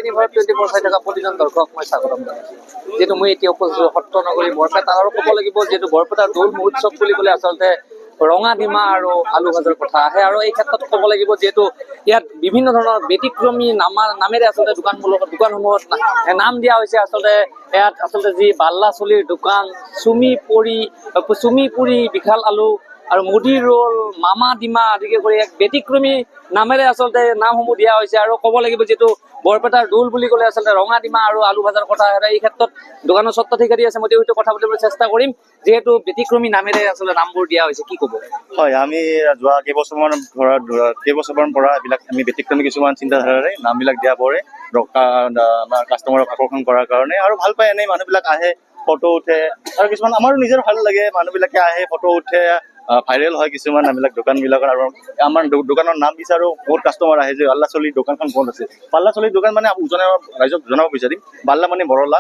এনিভাৰত 24 চাই থকা প্ৰতিজন দৰ্শক মই স্বাগতম জনাইছো। যেহেতু মই এতিয়া উপস্থিত সত্ৰ নগৰী বৰপেটা আৰু ক'ব লাগিব যিহেতু বৰপেটাৰ দৌল মহোৎসৱ বুলি ক'লে আচলতে ৰঙা ডিমা আৰু আলু ভাজাৰ কথা আহে আৰু এই ক্ষেত্ৰত ক'ব লাগিব যিহেতু ইয়াত বিভিন্ন ধৰণৰ ব্যতিক্ৰমী নামেৰে আচলতে দোকানসমূহত নাম দিয়া হৈছে। আচলতে ইয়াত আচলতে যি বাল্লা চলিৰ দোকান, চুমি পুৰি, বিশাল আলু আৰু মুড়ি ৰোল, মামা ডিমা আদিকে কৰি এক ব্যতিক্ৰমী নামেৰে আচলতে নামসমূহ দিয়া হৈছে। আৰু ক'ব লাগিব যিহেতু বৰপেটাৰ দৌল বুলি ক'লে আচলতে ৰঙা ডিমা আৰু আলু ভাজাৰ কথা আহে। এই ক্ষেত্ৰত দোকানৰ স্বত্বাধিকাৰী আছে, মই তেওঁতো কথা পাতিবলৈ চেষ্টা কৰিম। যিহেতু ব্যতিক্ৰমী নামেৰে আচলতে নামবোৰ দিয়া হৈছে, কি ক'ব? হয়, আমি যোৱা কেইবছৰমান পৰা এইবিলাক আমি ব্যতিক্ৰমী কিছুমান চিন্তাধাৰাৰে নামবিলাক দিয়া পৰে আমাৰ কাষ্টমাৰক আকৰ্ষণ কৰাৰ কাৰণে। আৰু ভাল পায় এনেই মানুহবিলাক আহে, ফটো উঠে আৰু কিছুমান আমাৰো নিজৰ ভাল লাগে, মানুহবিলাকে আহে ফটো উঠে, ভাইৰেল হয় কিছুমান নামবিলাক দোকানবিলাকৰ। আৰু আমাৰ দোকানৰ নাম বিচাৰো বহুত কাষ্টমাৰ আহে যে বাল্লা চলিৰ দোকানখন ক'ত আছে। বাল্লা চলিৰ দোকান মানে ৰাইজক জনাব বিচাৰিম, বাল্লা মানে বৰলা,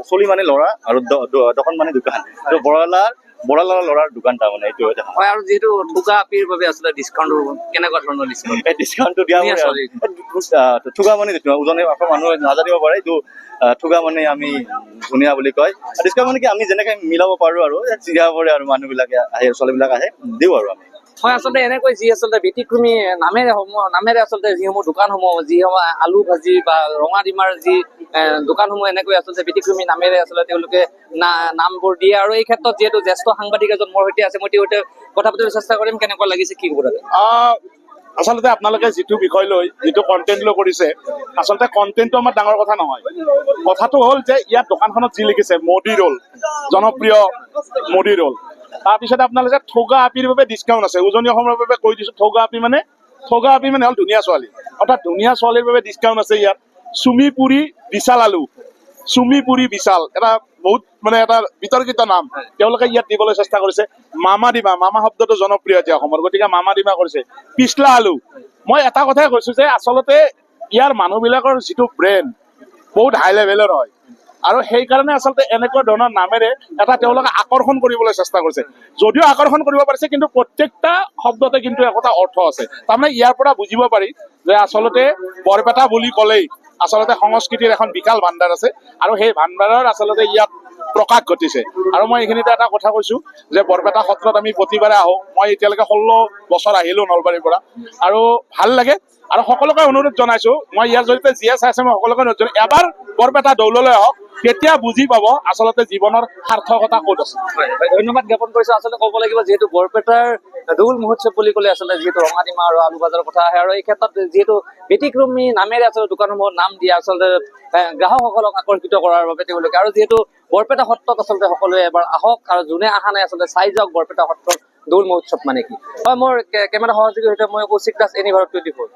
চলি মানে ল'ৰা আৰু দোকান মানে দোকান। ত' বৰালাৰ ল'ৰাৰ দোকান তাৰমানে এইটো হয়। আৰু যিহেতু ঠুগা আপিৰ বাবে আচলতে ডিছকাউণ্ট কেনেকুৱা ধৰণৰ ডিছকাউণ্ট? এই ডিছকাউণ্টটো দিয়া ঠুগা মানে উজনে মানুহে নাজানিব পাৰে এইটো ঠুগা মানে আমি ধুনীয়া বুলি কয়। ডিছকাউণ্ট মানে কি আমি যেনেকে মিলাব পাৰো আৰু দিয়া পৰে আৰু মানুহবিলাকে আহে, ছোৱালীবিলাক আহে, দিওঁ আৰু আমি। হয়, আচলতে এনেকৈ যি আচলতে ব্যতিক্ৰমী নামেৰে আচলতে যিসমূহ দোকানসমূহ, যিসমূহ আলু ভাজি বা ৰঙা ডিমাৰ যি দোকানসমূহ এনেকৈ আচলতে ব্যতিক্ৰমী নামেৰে আচলতে তেওঁলোকে নামবোৰ দিয়ে। আৰু এই ক্ষেত্ৰত যিহেতু জ্যেষ্ঠ সাংবাদিক এজন মোৰ সৈতে আছে, মই তেওঁৰ সৈতে কথা পাতিবলৈ চেষ্টা কৰিম। কেনেকুৱা লাগিছে, কি ক'ব তাতে? আচলতে আপোনালোকে যিটো বিষয় লৈ যিটো কণ্টেণ্ট লৈ কৰিছে, আচলতে কণ্টেণ্টটো আমাৰ ডাঙৰ কথা নহয়। কথাটো হ'ল যে ইয়াত দোকানখনত যি লিখিছে মুড়ি ৰোল, জনপ্ৰিয় মুড়ি ৰোল, তাৰপিছত আপোনালোকে ঠগা আপিৰ বাবে ডিছকাউণ্ট আছে। উজনি অসমৰ বাবে কৈ দিছো, ঠগা আপি মানে হ'ল ধুনীয়া ছোৱালী, অৰ্থাৎ ধুনীয়া ছোৱালীৰ বাবে ডিছকাউণ্ট আছে ইয়াত। চুমি পুৰি বিশাল আলু, চুমি পুৰি বিশাল, এটা বহুত মানে এটা বিতৰ্কিত নাম তেওঁলোকে ইয়াত দিবলৈ চেষ্টা কৰিছে। মামা ডিমা, মামা শব্দটো জনপ্ৰিয় এতিয়া অসমৰ, গতিকে মামা ডিমা কৰিছে। পিছলা আলু, মই এটা কথাই কৈছো যে আচলতে ইয়াৰ মানুহবিলাকৰ যিটো ব্ৰেণ্ড বহুত হাই লেভেলৰ হয় আৰু সেইকাৰণে আচলতে এনেকুৱা ধৰণৰ নামেৰে এটা তেওঁলোকে আকৰ্ষণ কৰিবলৈ চেষ্টা কৰিছে। যদিও আকৰ্ষণ কৰিব পাৰিছে, কিন্তু প্ৰত্যেকটা শব্দতে কিন্তু একোটা অৰ্থ আছে। তাৰমানে ইয়াৰ পৰা বুজিব পাৰি যে আচলতে বৰপেটা বুলি ক'লেই আচলতে সংস্কৃতিৰ এখন বিশাল ভাণ্ডাৰ আছে আৰু সেই ভাণ্ডাৰৰ আচলতে ইয়াত প্ৰকাশ ঘটিছে। আৰু মই এইখিনিতে এটা কথা কৈছো যে বৰপেটা সত্ৰত আমি প্ৰতিবাৰে আহোঁ। মই এতিয়ালৈকে 16 বছৰ আহিলো নলবাৰীৰ পৰা, আৰু ভাল লাগে। আৰু সকলোকে অনুৰোধ জনাইছো, মই ইয়াৰ জৰিয়তে যিয়ে চাইছে মই সকলোকে অনুৰোধ জনাইছো, এবাৰ বৰপেটা দৌললৈ আহক, তেতিয়া বুজি পাব আচলতে জীৱনৰ সাৰ্থকতা ক'ত আছে। ধন্যবাদ জ্ঞাপন কৰিছো। আচলতে ক'ব লাগিব যিহেতু বৰপেটাৰ দৌল মহোৎসৱ বুলি ক'লে আচলতে যিহেতু ৰঙা ডিমা আৰু আলু ভাজাৰ কথা আহে। আৰু এই ক্ষেত্ৰত যিহেতু ব্যতিক্ৰমী নামেৰে আচলতে দোকানসমূহত নাম দিয়া আচলতে গ্ৰাহকসকলক আকৰ্ষিত কৰাৰ বাবে তেওঁলোকে। আৰু যিহেতু বৰপেটা সত্ৰত আচলতে সকলোৱে এবাৰ আহক, আৰু যোনে অহা নাই আচলতে চাই যাওক বৰপেটা সত্ৰৰ দৌল মহোৎসৱ মানে কি। হয়, মোৰ কেমেৰা সহযোগীৰ সৈতে মই কৌশিক দাস, এনিভাৰত 24।